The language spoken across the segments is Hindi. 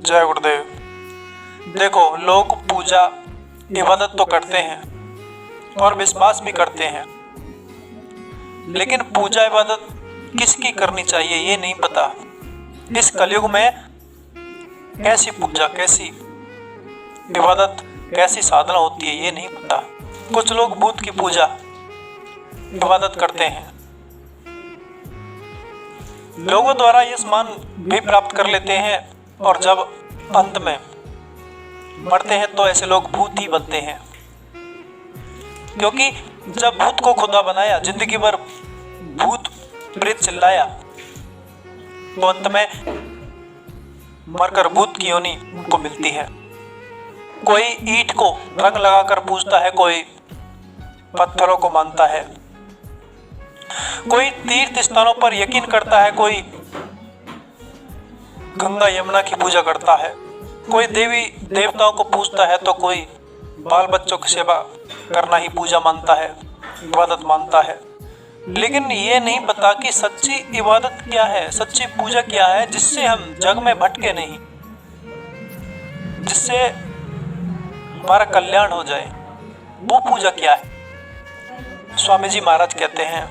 जय गुरुदेव। देखो, लोग पूजा इबादत तो करते हैं और विश्वास भी करते हैं, लेकिन पूजा इबादत किसकी करनी चाहिए ये नहीं पता। इस कलयुग में कैसी पूजा, कैसी इबादत, कैसी साधना होती है ये नहीं पता। कुछ लोग भूत की पूजा इबादत करते हैं, लोगों द्वारा ये सम्मान भी प्राप्त कर लेते हैं और जब अंत में मरते हैं तो ऐसे लोग भूत ही बनते हैं। क्योंकि जब भूत को खुदा बनाया, जिंदगी भर भूत प्रेत चिल्लाया, तो अंत में मरकर भूत की योनि उनको मिलती है। कोई ईंट को रंग लगाकर पूजता है, कोई पत्थरों को मानता है, कोई तीर्थ स्थानों पर यकीन करता है, कोई गंगा यमुना की पूजा करता है, कोई देवी देवताओं को पूजता है, तो कोई बाल बच्चों की सेवा करना ही पूजा मानता है, इबादत मानता है। लेकिन ये नहीं पता कि सच्ची इबादत क्या है, सच्ची पूजा क्या है, जिससे हम जग में भटके नहीं, जिससे हमारा कल्याण हो जाए। वो पूजा क्या है? स्वामी जी महाराज कहते हैं,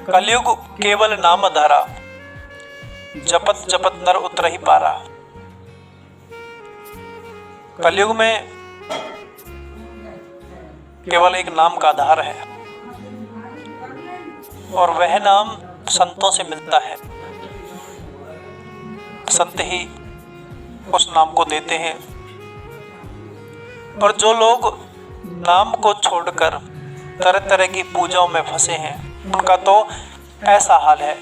कलयुग केवल नाम धारा, जपत जपत नर उतर ही पारा। कलयुग में केवल एक नाम का आधार है और वह नाम संतों से मिलता है। संत ही उस नाम को देते हैं, और जो लोग नाम को छोड़कर तरह तरह की पूजाओं में फंसे हैं, उनका तो ऐसा हाल है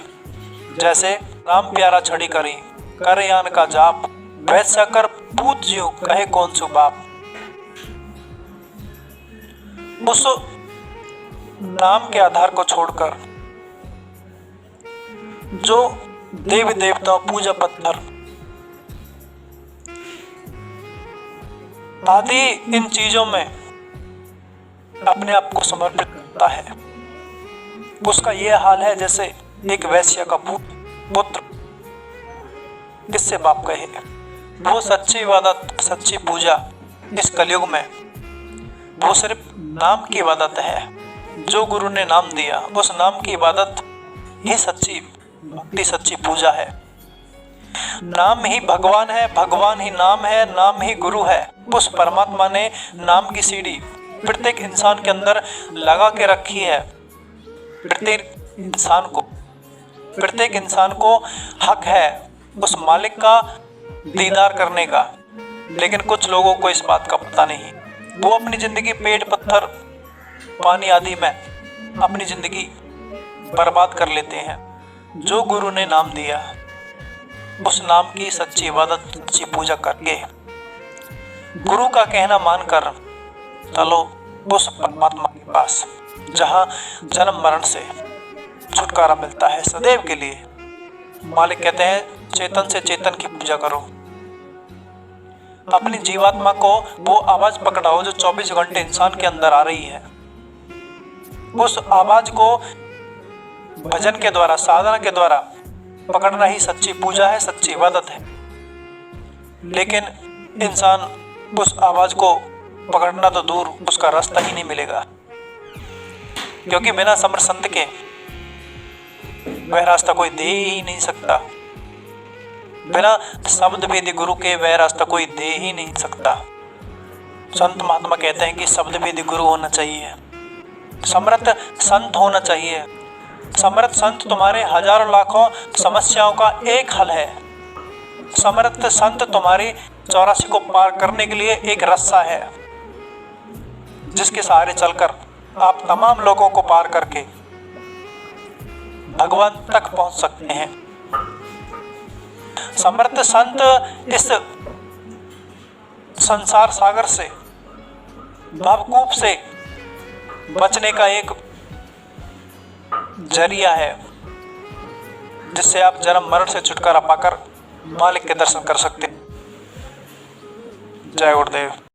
जैसे राम प्यारा छड़ी करी, कर यान का जाप, वैसा कर पूत जियो कहे कौन सु बाप। उस नाम के आधार को छोड़कर जो देवी देवता, पूजा पत्थर आदि इन चीजों में अपने आप को समर्पित करता है, उसका यह हाल है जैसे एक वैश्य का पुत्र किससे बाप कहे। वो सच्ची इबादत, सच्ची पूजा इस कलयुग में वो सिर्फ नाम की इबादत है। जो गुरु ने नाम दिया, उस नाम की इबादत ही सच्ची भक्ति, सच्ची पूजा है। नाम ही भगवान है, भगवान ही नाम है, नाम ही गुरु है। उस परमात्मा ने नाम की सीढ़ी प्रत्येक इंसान के अंदर लगा के रखी है। प्रत्येक इंसान को हक है उस मालिक का दीदार करने का, लेकिन कुछ लोगों को इस बात का पता नहीं। वो अपनी जिंदगी पेट, पत्थर, पानी आदि में अपनी जिंदगी बर्बाद कर लेते हैं। जो गुरु ने नाम दिया, उस नाम की सच्ची इबादत, सच्ची पूजा करके, गुरु का कहना मानकर चलो उस परमात्मा के पास, जहां जन्म मरण से छुटकारा मिलता है सदैव के लिए। मालिक कहते हैं, चेतन से चेतन की पूजा करो। अपनी जीवात्मा को वो आवाज पकड़ाओ जो 24 घंटे इंसान के अंदर आ रही है। उस आवाज को भजन के द्वारा, साधना के द्वारा पकड़ना ही सच्ची पूजा है, सच्ची इबादत है। लेकिन इंसान उस आवाज को पकड़ना तो दूर, उसका रास्ता ही नहीं मिलेगा, क्योंकि बिना समर संत के वह रास्ता कोई दे ही नहीं सकता। बिना शब्द वेदी गुरु के वह रास्ता कोई दे ही नहीं सकता। संत महात्मा कहते हैं कि शब्द वेदी गुरु होना चाहिए, समर्थ संत होना चाहिए। समर्थ संत तुम्हारे हजारों लाखों समस्याओं का एक हल है। समर्थ संत तुम्हारी 84 को पार करने के लिए एक रास्ता है, जिसके सहारे चलकर आप तमाम लोगों को पार करके भगवान तक पहुंच सकते हैं। समर्थ संत इस संसार सागर से, भवकूप से बचने का एक जरिया है, जिससे आप जन्म मरण से छुटकारा पाकर मालिक के दर्शन कर सकते हैं। जय गुरुदेव।